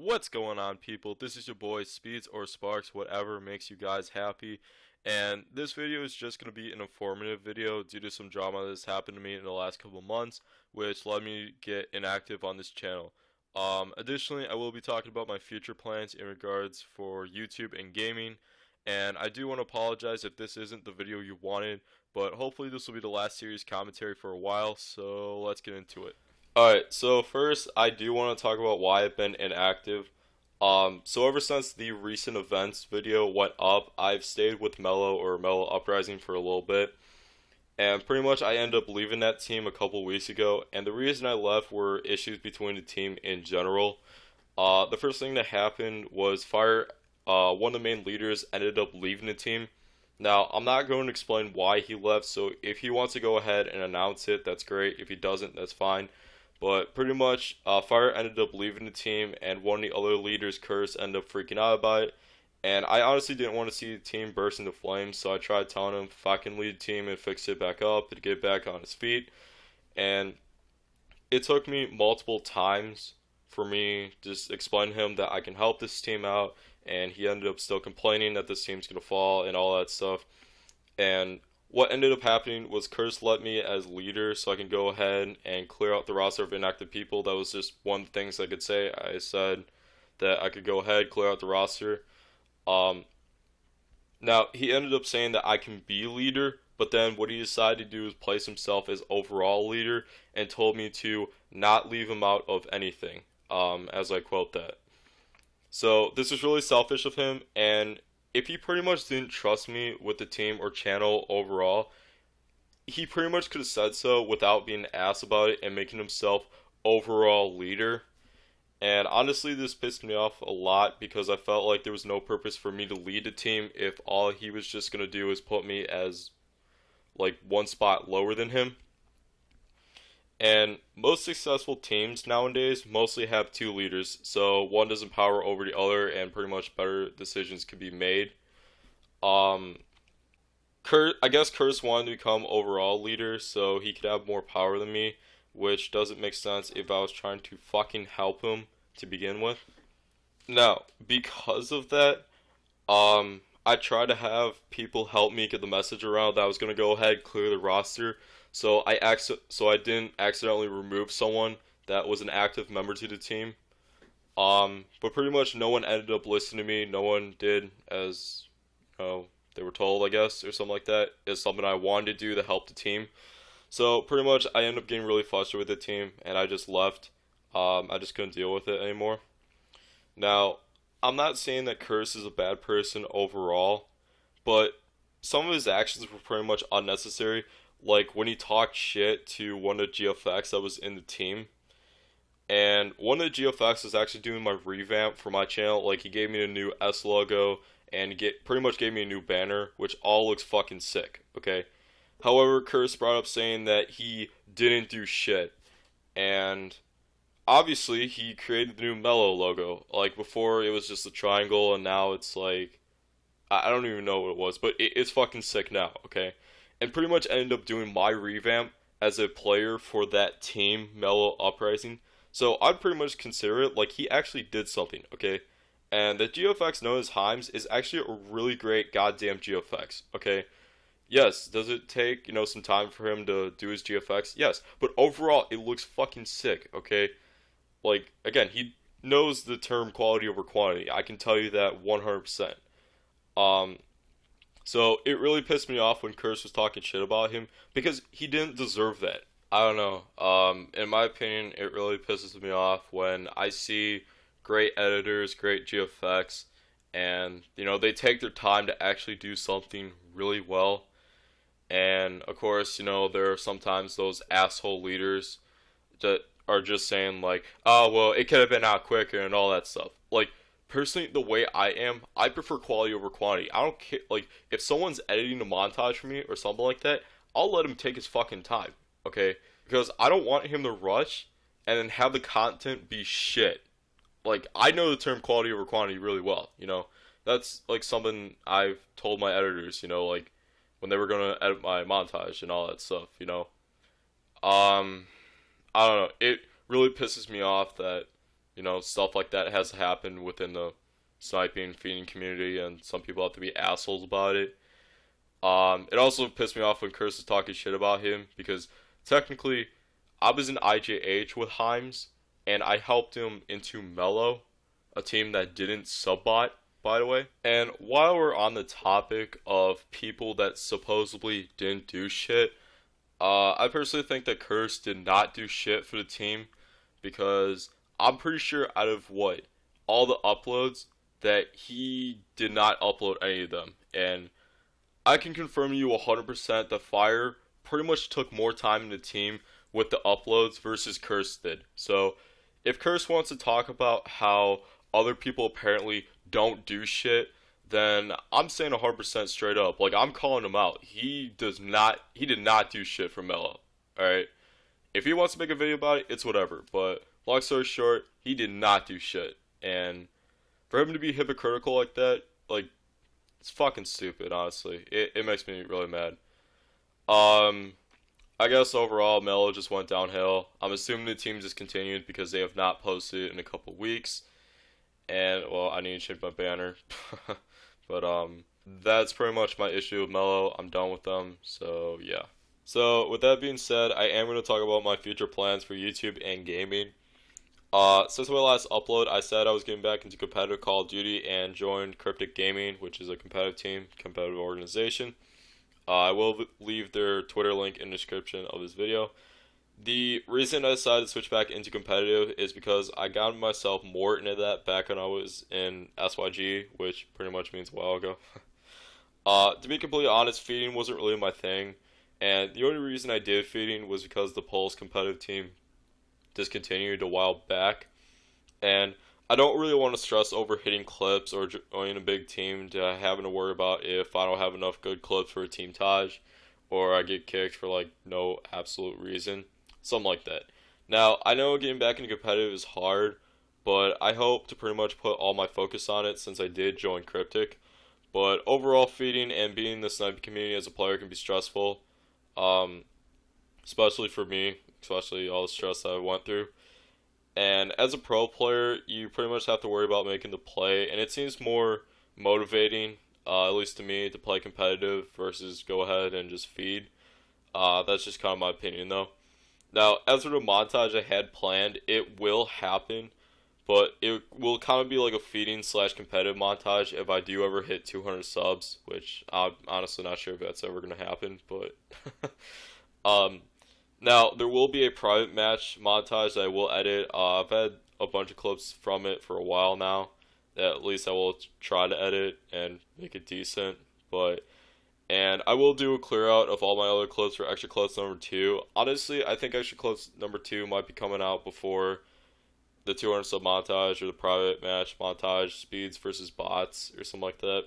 What's going on, people? This is your boy Speeds or Sparks, whatever makes you guys happy. And this video is just going to be an informative video due to some drama that's happened to me in the last couple months, which led me to get inactive on this channel. Additionally, I will be talking about my future plans in regards for YouTube and gaming. And I do want to apologize if this isn't the video you wanted, but hopefully this will be the last serious commentary for a while, so let's get into it. Alright, so first I do want to talk about why I've been inactive. So ever since the recent events video went up, I've stayed with Mellow Uprising for a little bit. And pretty much I ended up leaving that team a couple weeks ago, and the reason I left were issues between the team in general. The first thing that happened was one of the main leaders ended up leaving the team. Now, I'm not going to explain why he left, so if he wants to go ahead and announce it, that's great. If he doesn't, that's fine. But pretty much, Fire ended up leaving the team, and one of the other leaders, Curse, ended up freaking out about it. And I honestly didn't want to see the team burst into flames, so I tried telling him if I can lead the team and fix it back up, to get back on his feet. And it took me multiple times for me to just explain to him that I can help this team out, and he ended up still complaining that this team's going to fall and all that stuff. And what ended up happening was Curse let me as leader so I can go ahead and clear out the roster of inactive people. That was just one of the things I could say. I said that I could go ahead, clear out the roster. Um, Now, he ended up saying that I can be leader, but then what he decided to do is place himself as overall leader and told me to not leave him out of anything, as I quote that. So this is really selfish of him, and if he pretty much didn't trust me with the team or channel overall, he pretty much could have said so without being asked about it and making himself overall leader. And honestly, this pissed me off a lot because I felt like there was no purpose for me to lead the team if all he was just going to do is put me as like one spot lower than him. And most successful teams nowadays mostly have two leaders, so one does empower over the other, and pretty much better decisions can be made. Um, I guess Curse wanted to become overall leader so he could have more power than me, which doesn't make sense if I was trying to fucking help him to begin with. Now, because of that, I tried to have people help me get the message around that I was gonna go ahead clear the roster, so I didn't accidentally remove someone that was an active member to the team. But pretty much no one ended up listening to me. No one did as they were told, I guess, or something like that. It's something I wanted to do to help the team. So pretty much I ended up getting really frustrated with the team, and I just left. I just couldn't deal with it anymore. Now, I'm not saying that Curse is a bad person overall, but some of his actions were pretty much unnecessary. Like when he talked shit to one of the GFX that was in the team. And one of the GFX was actually doing my revamp for my channel. Like he gave me a new S logo and pretty much gave me a new banner, which all looks fucking sick, okay? However, Curse brought up saying that he didn't do shit. And obviously, he created the new Mellow logo. Like, before, it was just a triangle, and now it's like, I don't even know what it was, but it's fucking sick now, okay? And pretty much ended up doing my revamp as a player for that team, Mellow Uprising. So, I'd pretty much consider it like he actually did something, okay? And the GFX known as Himes is actually a really great goddamn GFX, okay? Yes, does it take, some time for him to do his GFX? Yes, but overall, it looks fucking sick, okay? Like, again, he knows the term quality over quantity. I can tell you that 100%. Um, so it really pissed me off when Curse was talking shit about him because he didn't deserve that. I don't know. In my opinion, it really pisses me off when I see great editors, great GFX, and, they take their time to actually do something really well. And, of course, there are sometimes those asshole leaders that are just saying like, oh well, it could have been out quicker and all that stuff. Like personally, the way I am, I prefer quality over quantity. I don't care. Like if someone's editing a montage for me or something like that, I'll let him take his fucking time, okay? Because I don't want him to rush and then have the content be shit. Like I know the term quality over quantity really well. That's like something I've told my editors. Like when they were gonna edit my montage and all that stuff. Um. I don't know. It really pisses me off that, you know, stuff like that has happened within the sniping feeding community, and some people have to be assholes about it. It also pissed me off when Curse was talking shit about him because technically I was in IJH with Himes and I helped him into Mellow, a team that didn't subbot, by the way. And while we're on the topic of people that supposedly didn't do shit, I personally think that Curse did not do shit for the team because I'm pretty sure out of all the uploads that he did not upload any of them. And I can confirm to you 100% that Fire pretty much took more time in the team with the uploads versus Curse did. So if Curse wants to talk about how other people apparently don't do shit, then I'm saying 100% straight up. Like, I'm calling him out. He did not do shit for Mello. Alright? If he wants to make a video about it, it's whatever. But long story short, he did not do shit. And for him to be hypocritical like that, like, it's fucking stupid, honestly. It makes me really mad. I guess overall, Mello just went downhill. I'm assuming the team just continued because they have not posted in a couple weeks. And, well, I need to change my banner. But, that's pretty much my issue with Mello. I'm done with them, so, yeah. So, with that being said, I am going to talk about my future plans for YouTube and gaming. Since my last upload, I said I was getting back into competitive Call of Duty and joined CRYPTiK Gaming, which is a competitive team, competitive organization. I will leave their Twitter link in the description of this video. The reason I decided to switch back into competitive is because I got myself more into that back when I was in SYG, which pretty much means a while ago. To be completely honest, feeding wasn't really my thing, and the only reason I did feeding was because the Pulse competitive team discontinued a while back, and I don't really want to stress over hitting clips or joining a big team to having to worry about if I don't have enough good clips for a team Taj, or I get kicked for like no absolute reason, something like that. Now, I know getting back into competitive is hard, but I hope to pretty much put all my focus on it since I did join CRYPTiK. But overall, feeding and being in the sniping community as a player can be stressful, especially for me, especially all the stress that I went through. And as a pro player, you pretty much have to worry about making the play, and it seems more motivating, at least to me, to play competitive versus go ahead and just feed. That's just kind of my opinion, though. Now, as for the montage I had planned, it will happen, but it will kind of be like a feeding / competitive montage if I do ever hit 200 subs, which I'm honestly not sure if that's ever going to happen, but now, there will be a private match montage that I will edit. I've had a bunch of clips from it for a while now, that at least I will try to edit and make it decent, and I will do a clear out of all my other clips for Extra Clips number 2. Honestly, I think Extra Clips number 2 might be coming out before the 200 sub montage or the private match montage, Speeds versus bots, or something like that.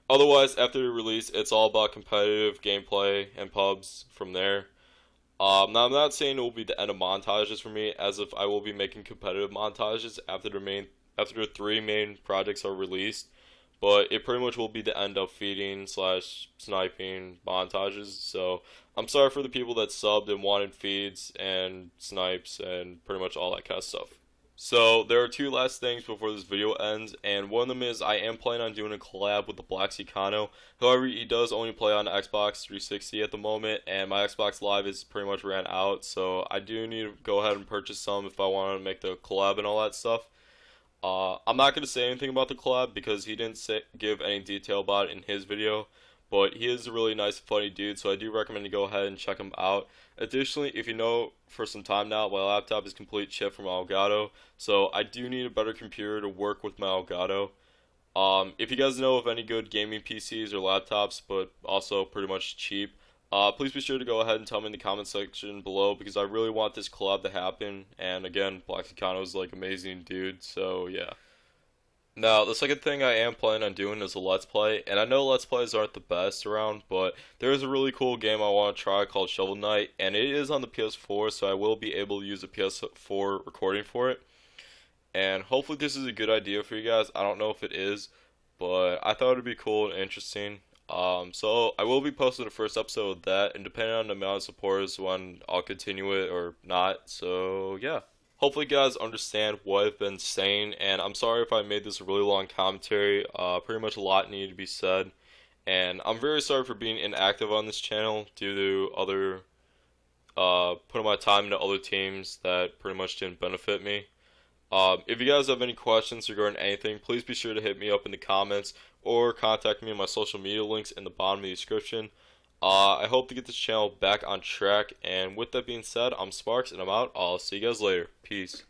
Otherwise, after the release, it's all about competitive gameplay and pubs from there. Now, I'm not saying it will be the end of montages for me, as if I will be making competitive montages after the 3 main projects are released, but it pretty much will be the end of feeding / sniping montages. So I'm sorry for the people that subbed and wanted feeds and snipes and pretty much all that kind of stuff. So there are 2 last things before this video ends, and one of them is I am planning on doing a collab with the Black Sicano. However, he does only play on Xbox 360 at the moment, and my Xbox Live is pretty much ran out, so I do need to go ahead and purchase some if I want to make the collab and all that stuff. I'm not going to say anything about the collab because he didn't give any detail about it in his video, but he is a really nice and funny dude, so I do recommend you go ahead and check him out. Additionally, if you know, for some time now, my laptop is complete shit from Elgato, so I do need a better computer to work with my Elgato. If you guys know of any good gaming PCs or laptops, but also pretty much cheap, please be sure to go ahead and tell me in the comment section below, because I really want this collab to happen. And again, Black Sicano is like amazing dude, so yeah. Now, the second thing I am planning on doing is a Let's Play, and I know Let's Plays aren't the best around, but there is a really cool game I want to try called Shovel Knight, and it is on the PS4, so I will be able to use a PS4 recording for it. And hopefully this is a good idea for you guys. I don't know if it is, but I thought it would be cool and interesting. So I will be posting the first episode of that, and depending on the amount of supporters when I'll continue it or not, so yeah. hopefully you guys understand what I've been saying, and I'm sorry if I made this a really long commentary. Pretty much a lot needed to be said, and I'm very sorry for being inactive on this channel due to other putting my time into other teams that pretty much didn't benefit me. If you guys have any questions regarding anything, please be sure to hit me up in the comments or contact me on my social media links in the bottom of the description. I hope to get this channel back on track, and with that being said, I'm Sparks and I'm out. I'll see you guys later. Peace.